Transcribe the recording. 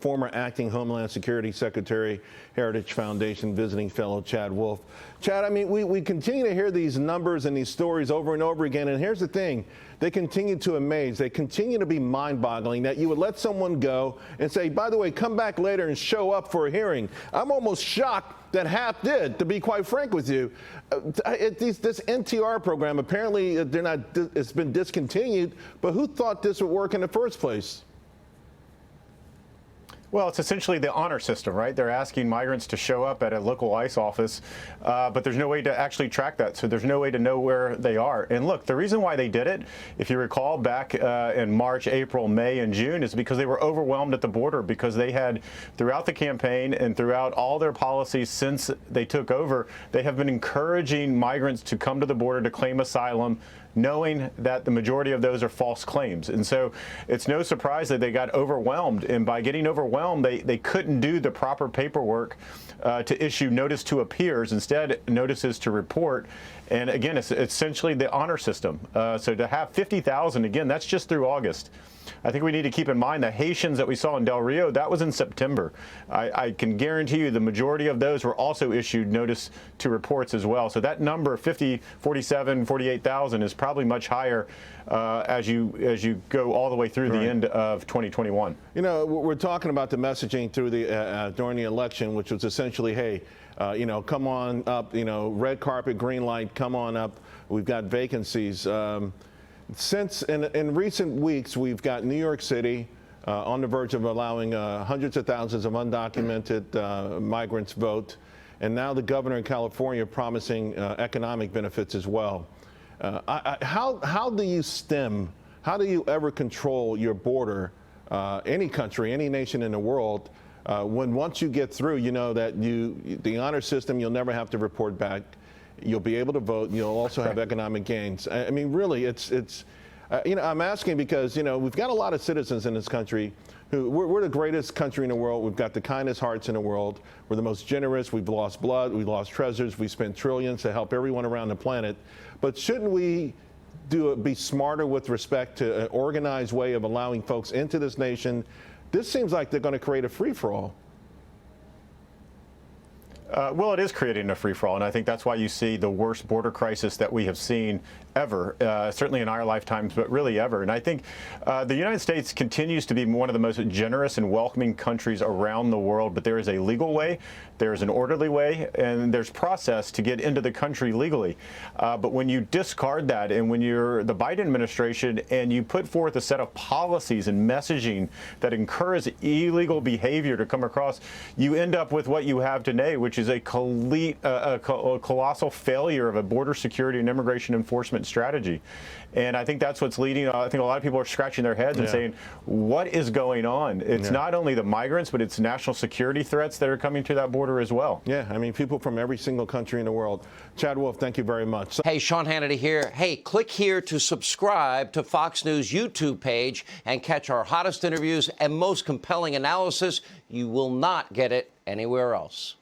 Former acting Homeland Security Secretary, Heritage Foundation visiting fellow Chad Wolf. Chad, I mean, we continue to hear these numbers and these stories over and over again. And here's the thing. They continue to amaze. They continue to be mind-boggling that you would let someone go and say, by the way, come back later and show up for a hearing. I'm almost shocked that half did, to be quite frank with you. This NTR program, apparently it's been discontinued, but who thought this would work in the first place? Well, it's essentially the honor system, right? They're asking migrants to show up at a local ICE office, but there's no way to actually track that. So there's no way to know where they are. And look, the reason why they did it, if you recall back in March, April, May, and June, is because they were overwhelmed at the border, because they had, throughout the campaign and throughout all their policies since they took over, they have been encouraging migrants to come to the border to claim asylum, knowing that the majority of those are false claims. And so it's no surprise that they got overwhelmed. And by getting overwhelmed, they couldn't do the proper paperwork to issue notice to appears, instead notices to report. And again, it's essentially the honor system. So to have 50,000, again, that's just through August. I think we need to keep in mind the Haitians that we saw in Del Rio, that was in September. I can guarantee you the majority of those were also issued notice to reports as well. So that number, 50, 47, 48,000, is probably much higher as you go all the way through the end of 2021. You know, we're talking about the messaging through the during the election, which was essentially, hey, you know, come on up, you know, red carpet, green light, come on up. We've got vacancies. Since in recent weeks, we've got New York City on the verge of allowing hundreds of thousands of undocumented migrants vote, and now the governor in California promising economic benefits as well. How do you how do you ever control your border, any country, any nation in the world, when once you get through, you know that the honor system, you'll never have to report back. You'll be able to vote. And you'll also have economic gains. I mean, really, it's you know, I'm asking because, you know, we've got a lot of citizens in this country who we're the greatest country in the world. We've got the kindest hearts in the world. We're the most generous. We've lost blood. We've lost treasures. We spent trillions to help everyone around the planet. But shouldn't we be smarter with respect to an organized way of allowing folks into this nation? This seems like they're going to create a free-for-all. Well, it is creating a free-for-all, and I think that's why you see the worst border crisis that we have seen ever, certainly in our lifetimes, but really ever. And I think the United States continues to be one of the most generous and welcoming countries around the world, but there is a legal way, there is an orderly way, and there's process to get into the country legally. But when you discard that, and when you're the Biden administration and you put forth a set of policies and messaging that encourage illegal behavior to come across, you end up with what you have today, which is a colossal failure of a border security and immigration enforcement strategy. And I think that's what's leading. I think a lot of people are scratching their heads and saying, what is going on? It's not only the migrants, but it's national security threats that are coming to that border as well. Yeah, I mean, people from every single country in the world. Chad Wolf, thank you very much. Hey, Sean Hannity here. Hey, click here to subscribe to Fox News YouTube page and catch our hottest interviews and most compelling analysis. You will not get it anywhere else.